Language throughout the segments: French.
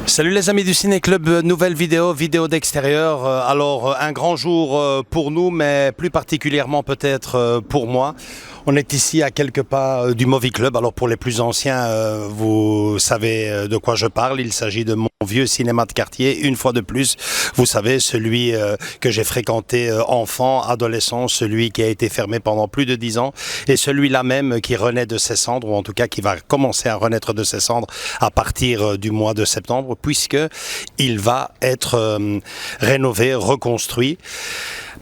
Salut les amis du Ciné Club, nouvelle vidéo d'extérieur. Alors un grand jour pour nous, mais plus particulièrement peut-être pour moi. On est ici à quelques pas du Movie Club. Alors pour les plus anciens, vous savez de quoi je parle. Il s'agit de mon vieux cinéma de quartier, une fois de plus. Vous savez, celui que j'ai fréquenté enfant, adolescent, celui qui a été fermé pendant plus de 10 ans et celui-là même qui renaît de ses cendres, ou en tout cas qui va commencer à renaître de ses cendres à partir du mois de septembre, puisque il va être rénové, reconstruit.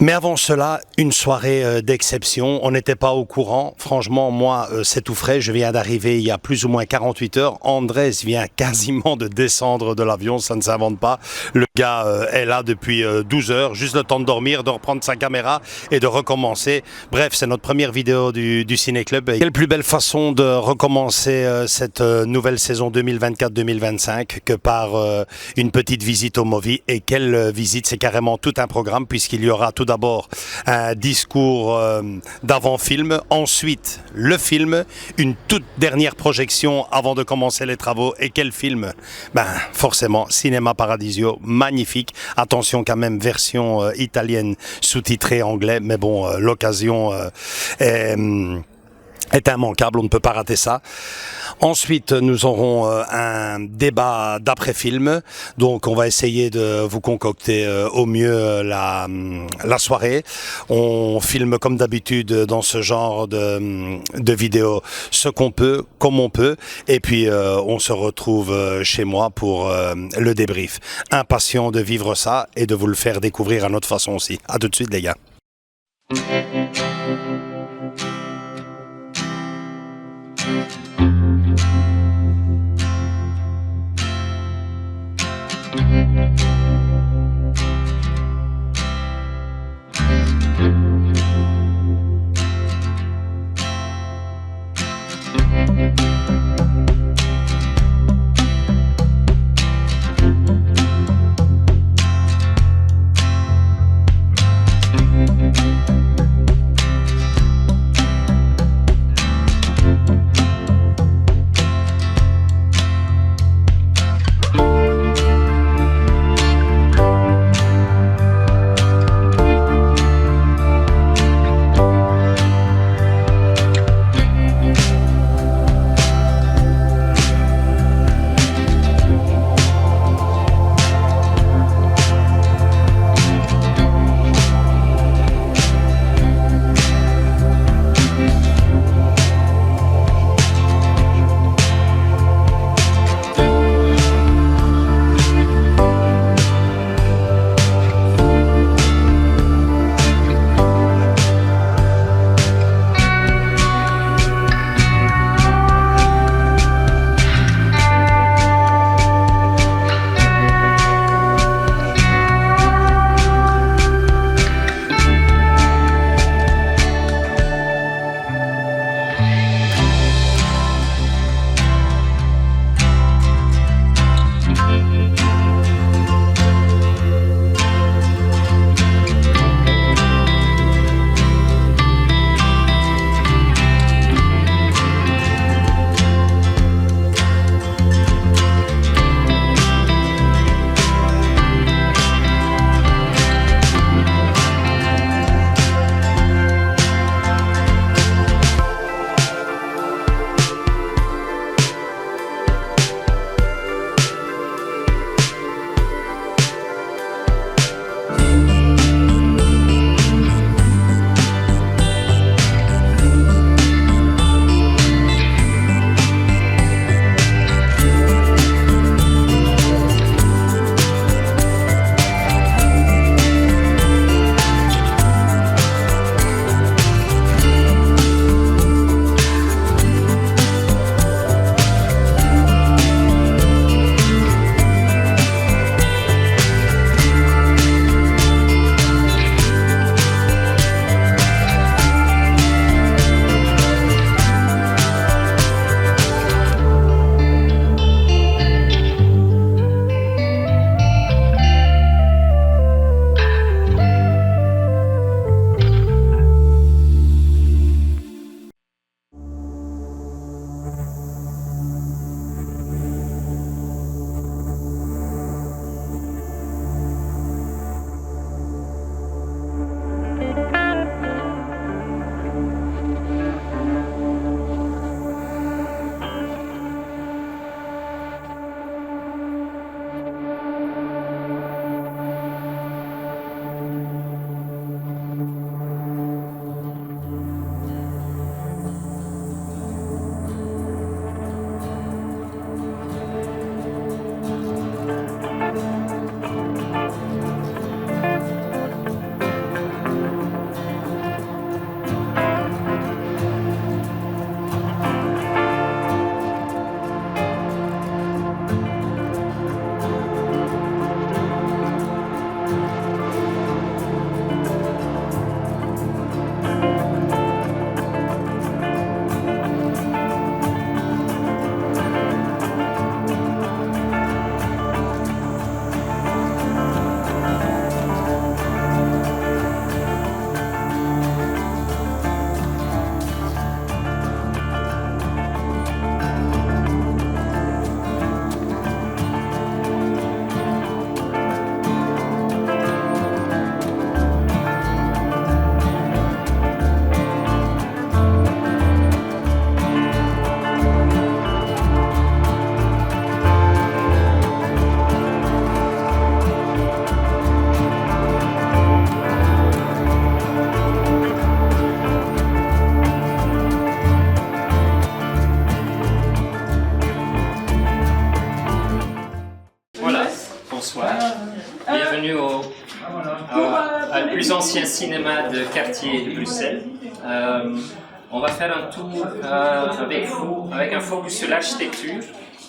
Mais avant cela, une soirée d'exception. On n'était pas au courant. Franchement, moi, c'est tout frais. Je viens d'arriver il y a plus ou moins 48 heures. Andrés vient quasiment de descendre de l'avion. Ça ne s'invente pas. Le gars est là depuis 12 heures. Juste le temps de dormir, de reprendre sa caméra et de recommencer. Bref, c'est notre première vidéo du Ciné Club. Quelle plus belle façon de recommencer cette nouvelle saison 2024-2025 que par une petite visite au Movie. Et quelle visite! C'est carrément tout un programme puisqu'il y aura tout d'abord un discours d'avant-film, ensuite le film, une toute dernière projection avant de commencer les travaux. Et quel film? Forcément, Cinéma Paradisio, magnifique. Attention quand même, version italienne sous-titrée anglais, mais bon, l'occasion est immanquable, on ne peut pas rater ça. Ensuite, nous aurons un débat d'après-film. Donc, on va essayer de vous concocter au mieux la soirée. On filme comme d'habitude dans ce genre de vidéos ce qu'on peut, comme on peut. Et puis, on se retrouve chez moi pour le débrief. Impatient de vivre ça et de vous le faire découvrir à notre façon aussi. À tout de suite, les gars. cinéma de quartier de Bruxelles. On va faire un tour avec vous, avec un focus sur l'architecture.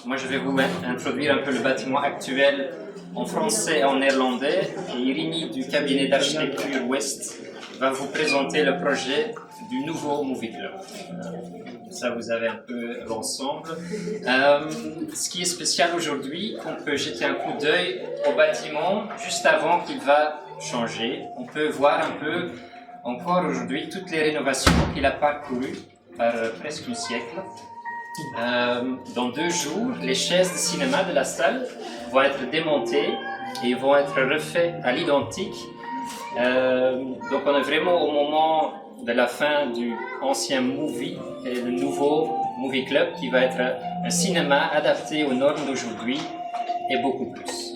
Moi, je vais vous introduire un peu le bâtiment actuel en français et en néerlandais. Et Irini du cabinet d'architecture Ouest va vous présenter le projet du nouveau Movie Club. Ça, vous avez un peu l'ensemble. Ce qui est spécial aujourd'hui, on peut jeter un coup d'œil au bâtiment juste avant qu'il va changer. On peut voir un peu encore aujourd'hui toutes les rénovations qu'il a parcourues par presque un siècle. Dans 2 jours, les chaises de cinéma de la salle vont être démontées et vont être refaites à l'identique. Donc on est vraiment au moment de la fin du ancien Movie et le nouveau Movie Club qui va être un cinéma adapté aux normes d'aujourd'hui et beaucoup plus.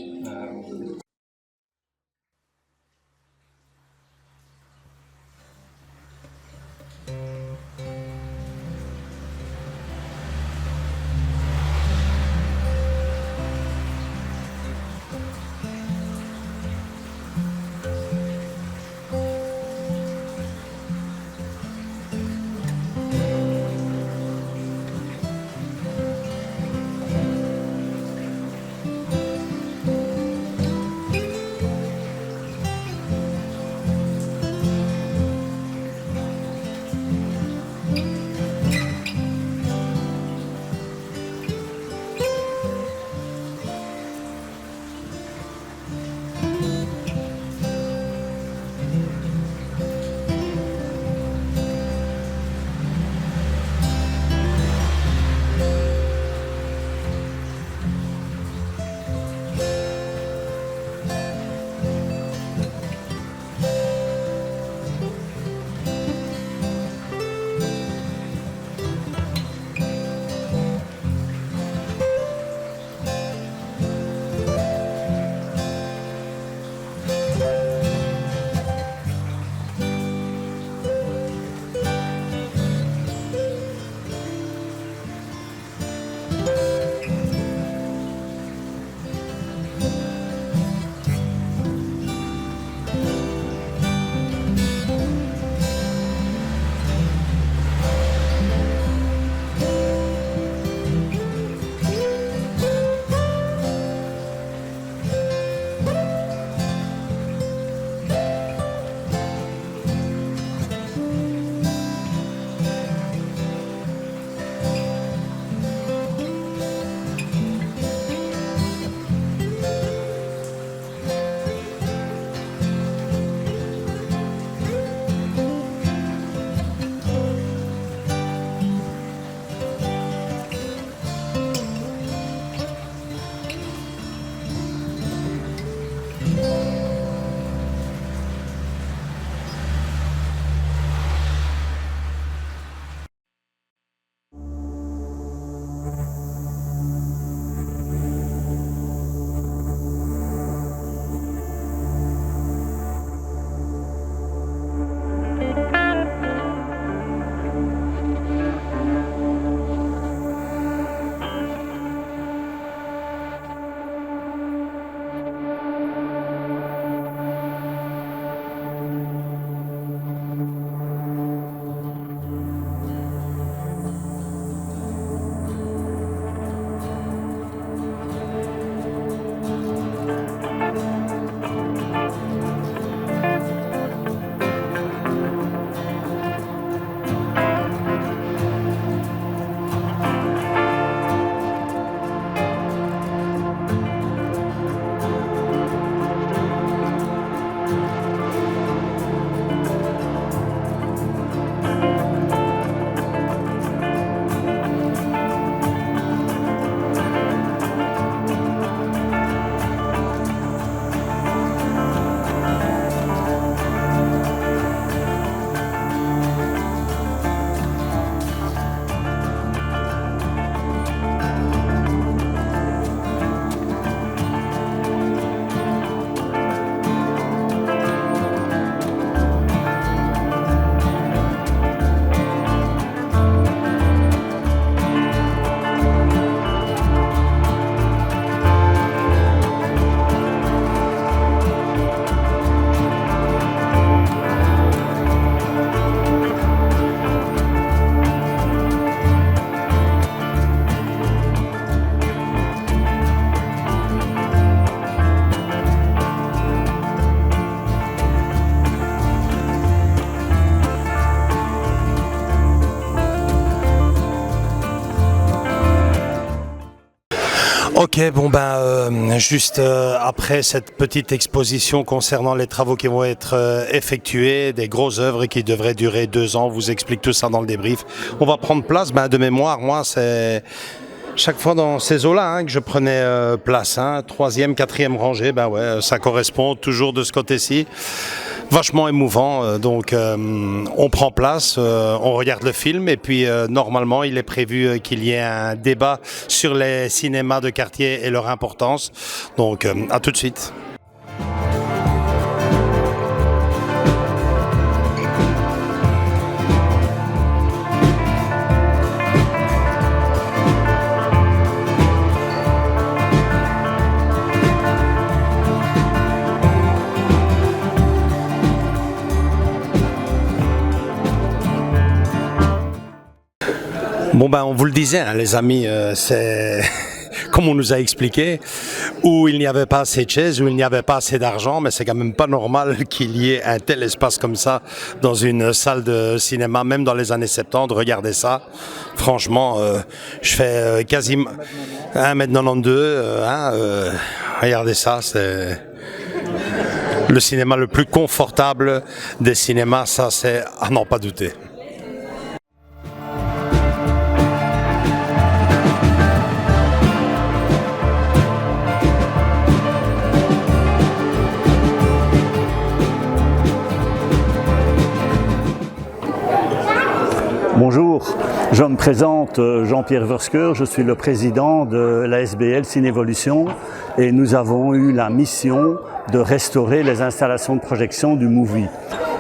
Ok, bon ben juste après cette petite exposition concernant les travaux qui vont être effectués, des grosses œuvres qui devraient durer 2 ans, on vous explique tout ça dans le débrief. On va prendre place, de mémoire, moi c'est chaque fois dans ces eaux-là que je prenais place, 3e, 4e rangée, ça correspond toujours de ce côté-ci. Vachement émouvant, donc on prend place, on regarde le film et puis normalement il est prévu qu'il y ait un débat sur les cinémas de quartier et leur importance, donc à tout de suite. Bon on vous le disait les amis, c'est comme on nous a expliqué, où il n'y avait pas assez de chaises, où il n'y avait pas assez d'argent, mais c'est quand même pas normal qu'il y ait un tel espace comme ça dans une salle de cinéma, même dans les années 70, regardez ça, franchement, je fais quasiment 1m92, regardez ça, c'est le cinéma le plus confortable des cinémas, ça c'est à n'en pas douter. Bonjour, je me présente Jean-Pierre Versker, je suis le président de la SBL Cinévolution et nous avons eu la mission de restaurer les installations de projection du Movie.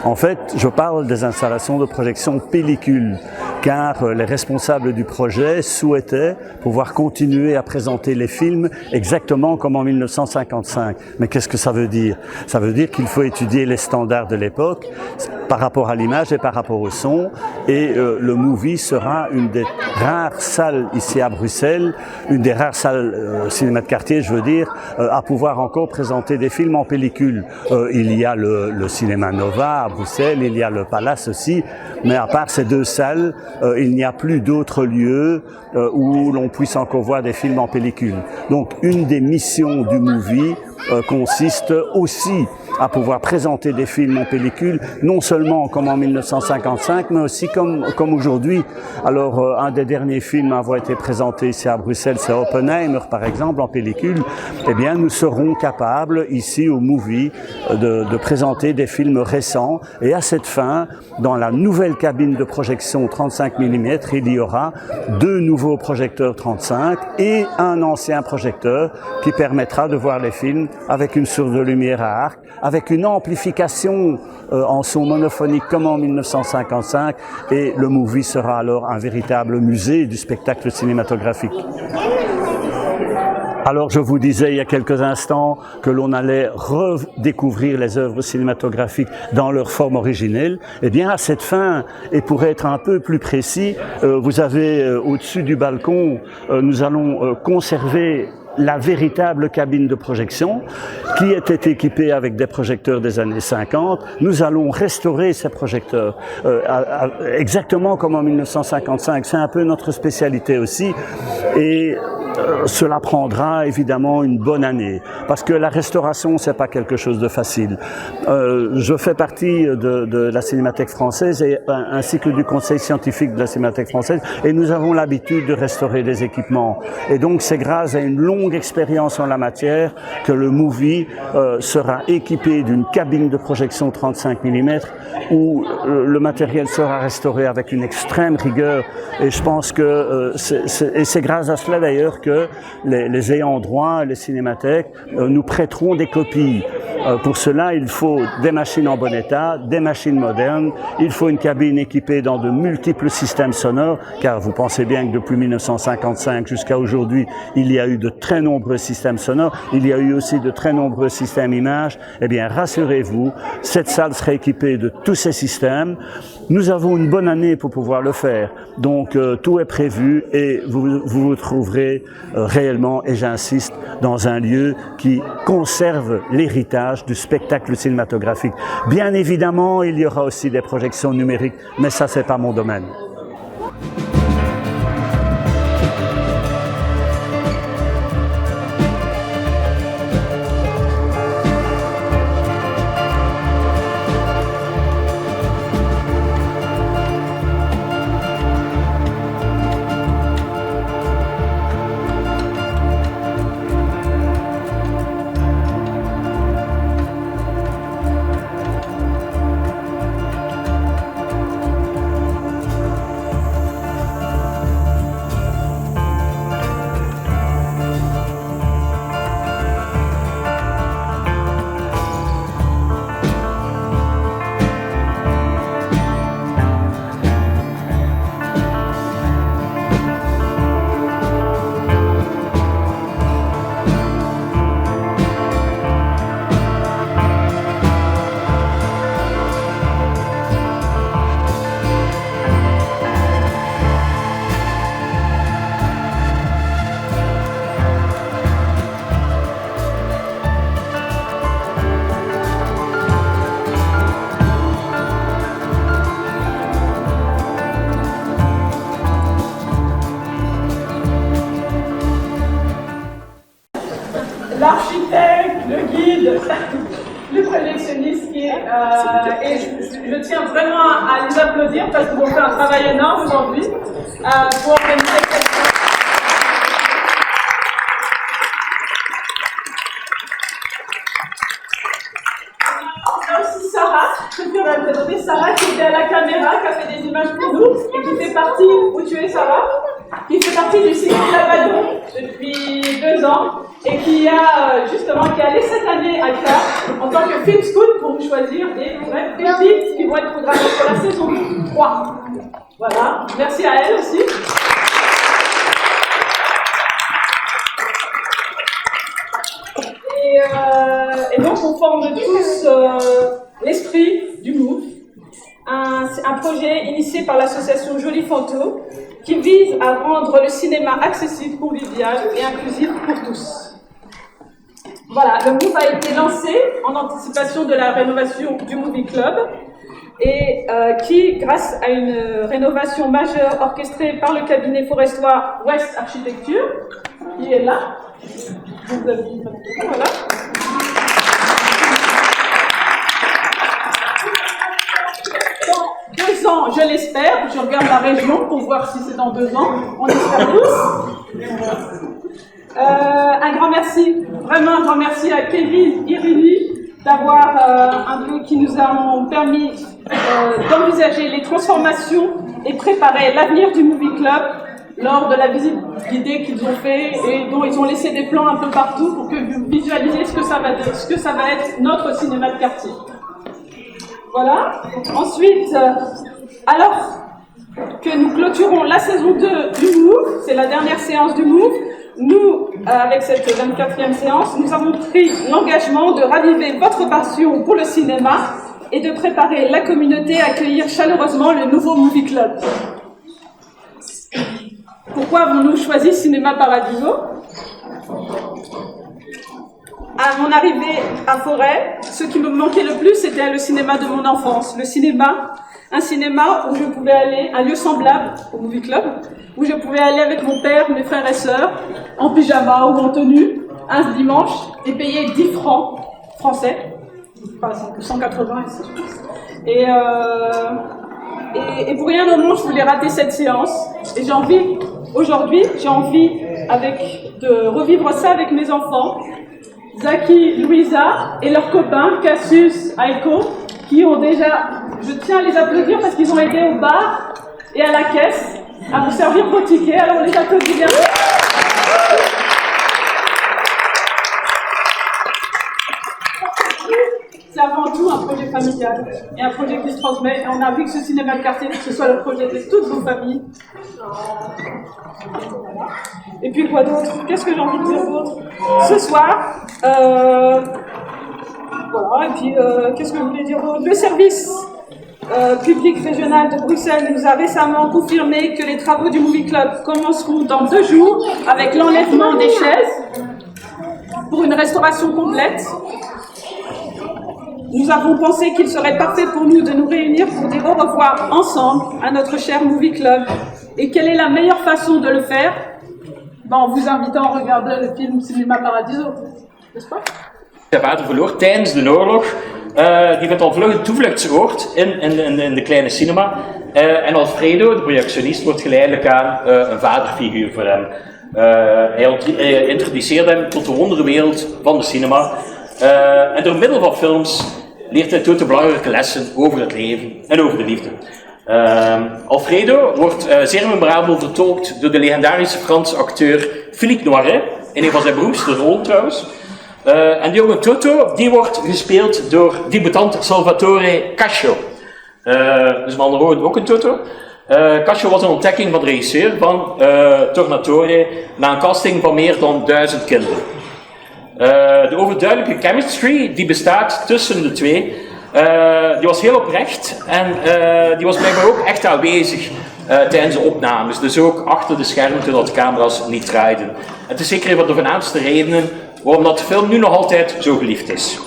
En fait, je parle des installations de projection pellicule, car les responsables du projet souhaitaient pouvoir continuer à présenter les films exactement comme en 1955. Mais qu'est-ce que ça veut dire? Ça veut dire qu'il faut étudier les standards de l'époque par rapport à l'image et par rapport au son, et le Movie sera une des rares salles ici à Bruxelles, une des rares salles cinéma de quartier, je veux dire, à pouvoir encore présenter des films en pellicule. Il y a le Cinéma Nova à Bruxelles, il y a le Palace aussi, mais à part ces 2 salles, il n'y a plus d'autres lieux où l'on puisse encore voir des films en pellicule. Donc une des missions du Movie consiste aussi à pouvoir présenter des films en pellicule, non seulement comme en 1955, mais aussi comme aujourd'hui. Alors, un des derniers films à avoir été présenté ici à Bruxelles, c'est Oppenheimer, par exemple, en pellicule. Eh bien, nous serons capables, ici au Movie, de présenter des films récents. Et à cette fin, dans la nouvelle cabine de projection 35 mm, il y aura 2 nouveaux projecteurs 35 et un ancien projecteur qui permettra de voir les films avec une source de lumière à arc, avec une amplification en son monophonique comme en 1955, et le Movie sera alors un véritable musée du spectacle cinématographique. Alors je vous disais il y a quelques instants que l'on allait redécouvrir les œuvres cinématographiques dans leur forme originelle. Eh bien à cette fin, et pour être un peu plus précis, vous avez au-dessus du balcon, nous allons conserver la véritable cabine de projection qui était équipée avec des projecteurs des années 50. Nous allons restaurer ces projecteurs exactement comme en 1955. C'est un peu notre spécialité aussi, et cela prendra évidemment une bonne année, parce que la restauration, c'est pas quelque chose de facile. Je fais partie de la Cinémathèque française ainsi que du conseil scientifique de la Cinémathèque française, et nous avons l'habitude de restaurer des équipements. Et donc c'est grâce à une longue expérience en la matière que le Movie sera équipé d'une cabine de projection 35 mm où le matériel sera restauré avec une extrême rigueur, et je pense que c'est grâce à cela d'ailleurs que les ayants droit, les cinémathèques, nous prêteront des copies. Pour cela, il faut des machines en bon état, des machines modernes, il faut une cabine équipée dans de multiples systèmes sonores, car vous pensez bien que depuis 1955 jusqu'à aujourd'hui, il y a eu de très nombreux systèmes sonores, il y a eu aussi de très nombreux systèmes images. Eh bien, rassurez-vous, cette salle sera équipée de tous ces systèmes. Nous avons une bonne année pour pouvoir le faire, donc tout est prévu, et vous trouverez réellement, et j'insiste, dans un lieu qui conserve l'héritage du spectacle cinématographique. Bien évidemment, il y aura aussi des projections numériques, mais ça, c'est pas mon domaine. je tiens vraiment à les applaudir parce qu'ils ont fait un travail énorme aujourd'hui pour organiser cette chose. On a aussi Sarah, je peux la présenter, Sarah qui était à la caméra, qui a fait des images pour nous et qui fait partie, où tu es Sarah, qui fait partie du cinéma Lavadon depuis 2 ans et qui a justement qui est allée cette année à Cannes en tant que film scout pour choisir des nouvelles pépites qui vont être programmées pour la saison 3. Voilà, merci à elle aussi. Et donc on forme tous l'esprit du MOVE, un projet initié par l'association Jolie Photo qui vise à rendre le cinéma accessible, convivial et inclusif pour tous. Voilà, le MOVE a été lancé en anticipation de la rénovation du Movie Club et qui, grâce à une rénovation majeure orchestrée par le cabinet forestois West Architecture, qui est là, vous avez dit, voilà. Dans 2 ans, je l'espère, je regarde la région pour voir si c'est dans 2 ans, on espère tous. Un grand merci, vraiment un grand merci à Kevin Irini d'avoir qui nous a permis d'envisager les transformations et préparer l'avenir du Movie Club lors de la visite guidée qu'ils ont fait et dont ils ont laissé des plans un peu partout pour que vous visualisiez ce que ça va être notre cinéma de quartier. Voilà. Ensuite, alors que nous clôturons la saison 2 du MOVE, c'est la dernière séance du MOVE, nous, avec cette 24e séance, nous avons pris l'engagement de raviver votre passion pour le cinéma et de préparer la communauté à accueillir chaleureusement le nouveau Movie Club. Pourquoi avons-nous choisi Cinéma Paradiso ? À mon arrivée à Forêt, ce qui me manquait le plus, c'était le cinéma de mon enfance. Le cinéma, un cinéma où je pouvais aller, un lieu semblable au Movie Club, où je pouvais aller avec mon père, mes frères et sœurs, en pyjama ou en tenue, un dimanche, et payer 10 francs français, enfin 180 ici. Et pour rien au monde, je voulais rater cette séance. Et aujourd'hui, j'ai envie de revivre ça avec mes enfants, Zaki, Louisa et leurs copains, Cassius, Aiko, qui ont déjà, je tiens à les applaudir parce qu'ils ont aidé au bar et à la caisse à vous servir vos tickets, alors on les applaudit bien. C'est avant tout un projet familial et un projet qui se transmet. Et on a vu que ce cinéma de quartier, ce soit le projet de toutes vos familles. Et puis quoi d'autre ? Qu'est-ce que j'ai envie de dire d'autre ? Ce soir, voilà, et puis qu'est-ce que je voulais dire d'autre ? Le service public régional de Bruxelles nous a récemment confirmé que les travaux du Movie Club commenceront dans 2 jours avec l'enlèvement des chaises pour une restauration complète. Nous avons pensé qu'il serait parfait pour nous de nous réunir pour dire au revoir ensemble à notre cher Movie Club. Et quelle est la meilleure façon de le faire ? En vous invitant à regarder le film Cinéma Paradiso, n'est-ce pas? Zijn vader verloor tijdens de oorlog. Die vindt al vlug een toevluchtsoord in de kleine cinema. En Alfredo, de projectionist, wordt geleidelijk aan een vaderfiguur voor hem. Hij introduceert hem tot de wonderwereld van de cinema. En door middel van films leert hij tot de belangrijke lessen over het leven en over de liefde. Alfredo wordt zeer memorabel vertolkt door de legendarische Franse acteur Philippe Noiret, in een van zijn beroemdste rollen trouwens. En de jonge Toto, die wordt gespeeld door debutant Salvatore Cascio. Dus met andere woorden ook een Toto. Cascio was een ontdekking van de regisseur van Tornatore na een casting van meer dan 1000 kinderen. De overduidelijke chemistry die bestaat tussen de twee, die was heel oprecht en die was blijkbaar ook echt aanwezig tijdens de opnames. Dus ook achter de schermen terwijl de camera's niet draaiden. Het is zeker een van de voornaamste redenen waarom dat de film nu nog altijd zo geliefd is.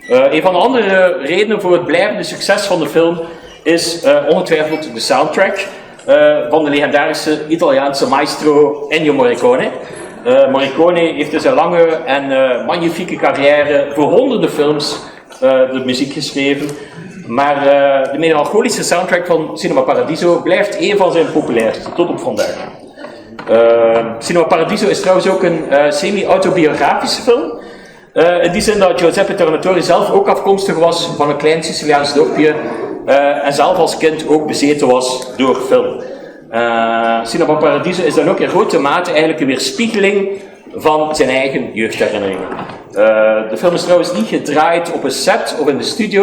Een van de andere redenen voor het blijvende succes van de film is ongetwijfeld de soundtrack van de legendarische Italiaanse maestro Ennio Morricone. Morricone heeft in zijn lange en magnifieke carrière voor honderden films de muziek geschreven. Maar de melancholische soundtrack van Cinema Paradiso blijft een van zijn populairste tot op vandaag. Cinema Paradiso is trouwens ook een semi-autobiografische film. In die zin dat Giuseppe Tornatore zelf ook afkomstig was van een klein Siciliaans dorpje en zelf als kind ook bezeten was door film. Cinema Paradiso is dan ook in grote mate eigenlijk een weerspiegeling van zijn eigen jeugdherinneringen. De film is trouwens niet gedraaid op een set of in de studio,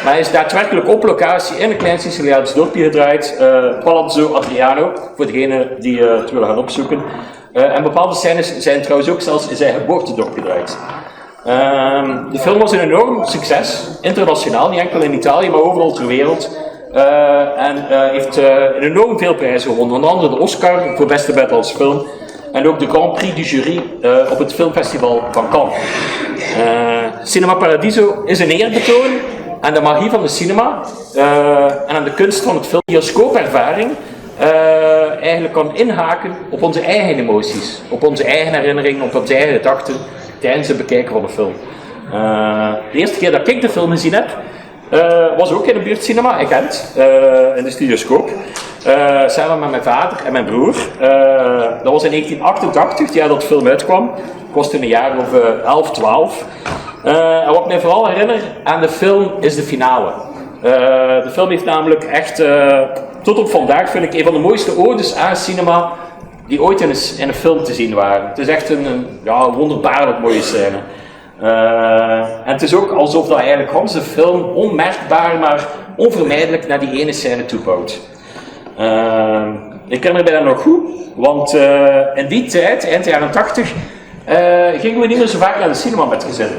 maar hij is daadwerkelijk op locatie in een klein Siciliaans dorpje gedraaid, Palazzo Adriano, voor degenen die het willen gaan opzoeken. En bepaalde scènes zijn trouwens ook zelfs in zijn geboortedorp gedraaid. De film was een enorm succes, internationaal, niet enkel in Italië, maar overal ter wereld. En heeft enorm veel prijzen gewonnen, onder andere de Oscar voor beste buitenlandse film en ook de Grand Prix du Jury op het filmfestival van Cannes. Cinema Paradiso is een eerbetoon aan de magie van de cinema en aan de kunst van het film. Bioscoopervaring eigenlijk kan inhaken op onze eigen emoties, op onze eigen herinneringen, op onze eigen gedachten tijdens het bekijken van de film. De eerste keer dat ik de film gezien heb, was ook in een buurtcinema in Gent, in de Studioscoop, samen met mijn vader en mijn broer. Dat was in 1988, het jaar dat de film uitkwam. Ik was toen een jaar of 11, 12. En wat ik mij vooral herinner aan de film is de finale. De film heeft namelijk echt, tot op vandaag vind ik, een van de mooiste odes aan cinema die ooit in een film te zien waren. Het is echt een wonderbaarlijk mooie scène. En het is ook alsof dat eigenlijk onze film onmerkbaar, maar onvermijdelijk naar die ene scène toebouwt. Ik herinner mij dat nog goed, want in die tijd, eind jaren 80, gingen we niet meer zo vaak naar de cinema met gezin.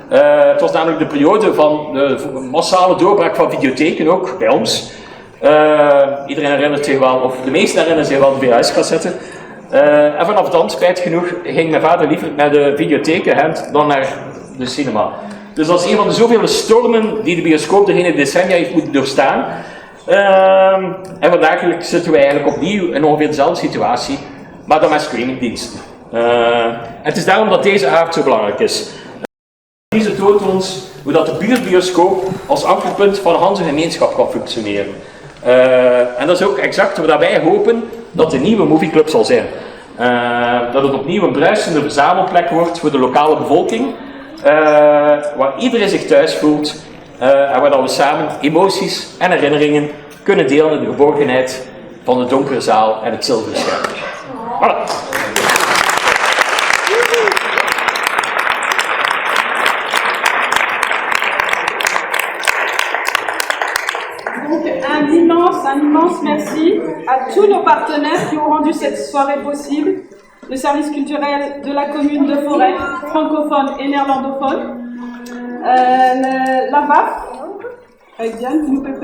Het was namelijk de periode van de massale doorbraak van videotheken ook, bij ons. Iedereen herinnert zich wel, of de meesten herinneren zich wel de VHS-cassetten. En vanaf dan, spijt genoeg, ging mijn vader liever naar de videotheken dan naar de cinema. Dus dat is een van de zoveel stormen die de bioscoop de hele decennia heeft moeten doorstaan. En vandaag zitten we eigenlijk opnieuw in ongeveer dezelfde situatie, maar dan met streamingdiensten. En het is daarom dat deze avond zo belangrijk is. Deze toont ons hoe dat de buurtbioscoop als ankerpunt van onze gemeenschap kan functioneren. En dat is ook exact wat wij hopen dat de nieuwe movieclub zal zijn. Dat het opnieuw een bruisende verzamelplek wordt voor de lokale bevolking, waar iedereen zich thuis voelt en waar we samen emoties en herinneringen kunnen delen in de geborgenheid van de donkere zaal en het zilveren scherm. Voilà. Un immense merci à tous nos partenaires qui ont rendu cette soirée possible, le service culturel de la commune de Forêt, francophone et néerlandophone, la VAF, avec Diane, qui nous fait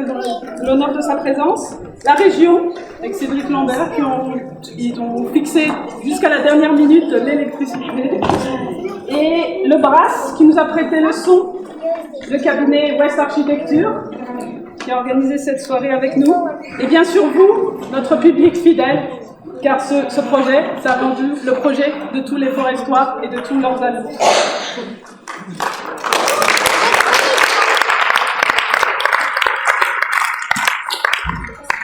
l'honneur de sa présence, la région, avec Cédric Lambert, ils ont fixé jusqu'à la dernière minute l'électricité, et le BRAS, qui nous a prêté le son, le cabinet West Architecture, qui a organisé cette soirée avec nous, et bien sûr vous, notre public fidèle, car ce projet, ça a rendu le projet de tous les forestois et de tous leurs amis.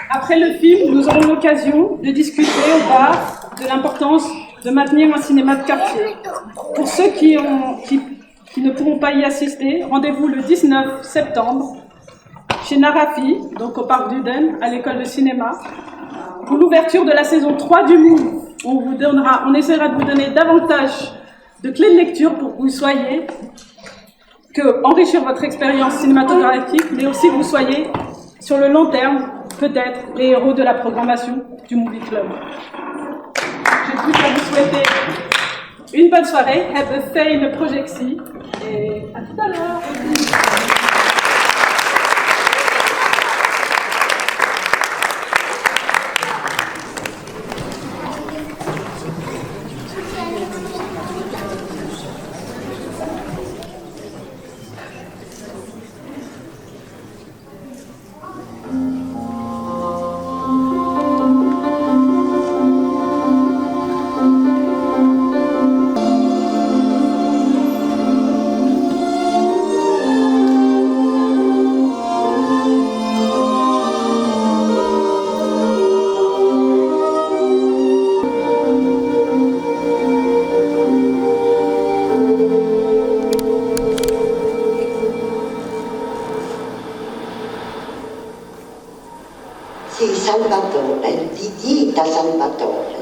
Après le film, nous aurons l'occasion de discuter au bar de l'importance de maintenir un cinéma de quartier. Pour ceux qui ne pourront pas y assister, rendez-vous le 19 septembre chez Narafi, donc au parc d'Uden, à l'école de cinéma, pour l'ouverture de la saison 3 du Move. On essaiera de vous donner davantage de clés de lecture pour que vous soyez, enrichir votre expérience cinématographique, mais aussi vous soyez, sur le long terme, peut-être les héros de la programmation du Movie Club. J'ai plus à vous souhaiter une bonne soirée, have a fijne projectie, et à tout à l'heure. Sì, Salvatore, Didi da Salvatore.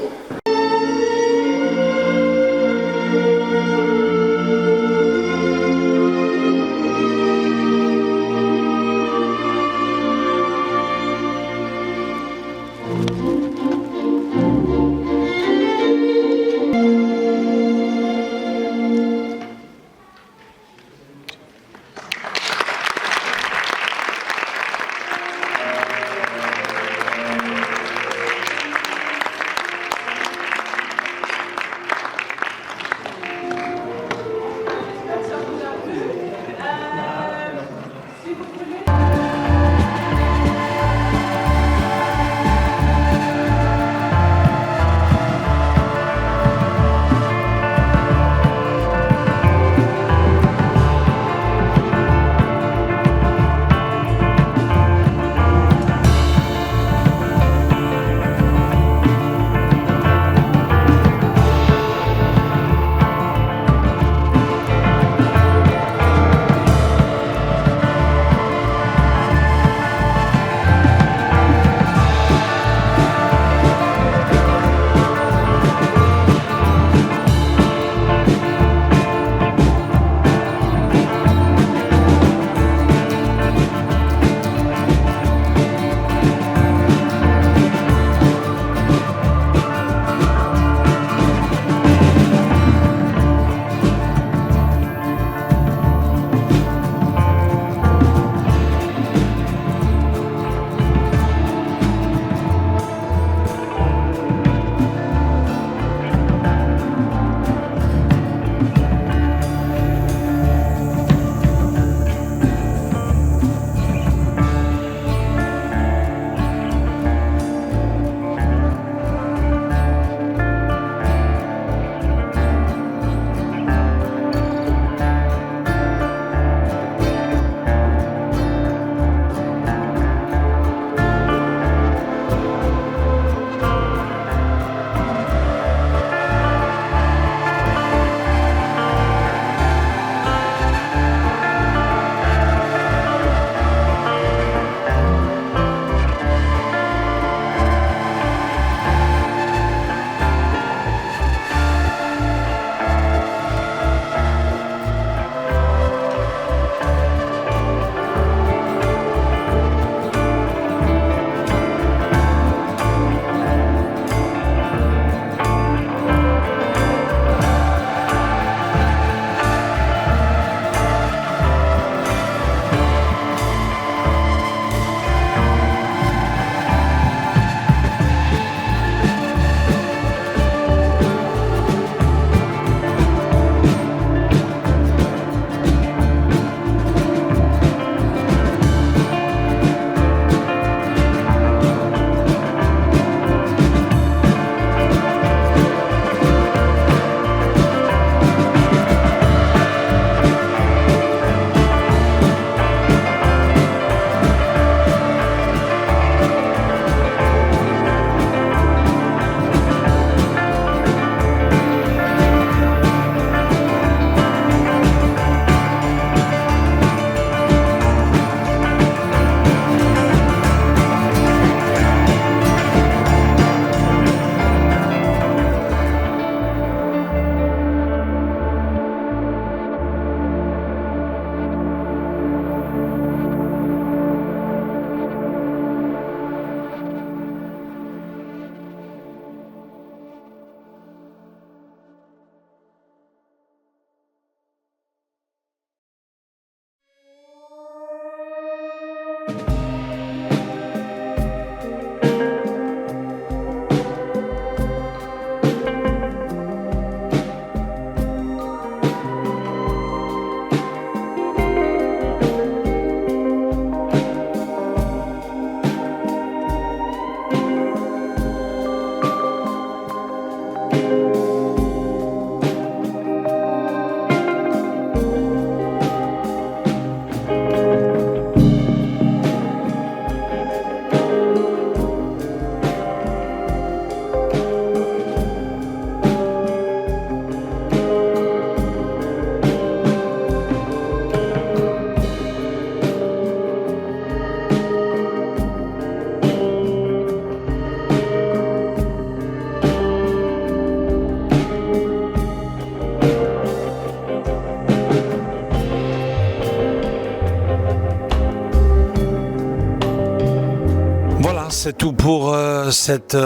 c'est tout pour cette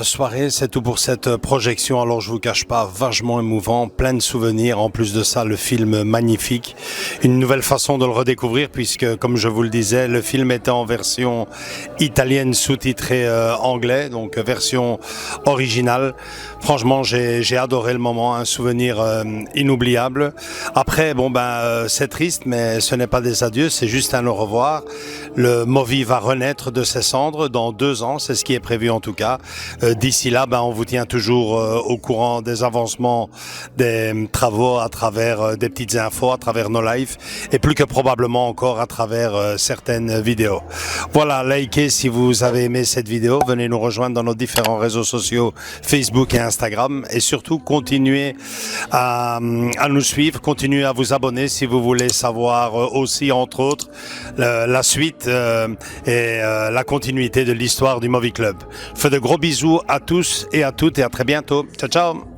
soirée, c'est tout pour cette projection. Alors je vous cache pas, vachement émouvant, plein de souvenirs. En plus de ça, le film magnifique. Une nouvelle façon de le redécouvrir puisque, comme je vous le disais, le film était en version italienne sous-titrée anglais, donc version originale. Franchement, j'ai adoré le moment, un souvenir inoubliable. Après, bon c'est triste, mais ce n'est pas des adieux, c'est juste un au revoir. Le Movi va renaître de ses cendres dans 2 ans, c'est ce qui est prévu en tout cas. D'ici là, on vous tient toujours au courant des avancements des travaux à travers des petites infos, à travers nos lives et plus que probablement encore à travers certaines vidéos. Voilà, likez si vous avez aimé cette vidéo, venez nous rejoindre dans nos différents réseaux sociaux Facebook et Instagram et surtout continuez à nous suivre, continuez à vous abonner si vous voulez savoir aussi entre autres la suite et la continuité de l'histoire du Movi Club. Je fais de gros bisous à tous et à toutes et à très bientôt. Ciao ciao.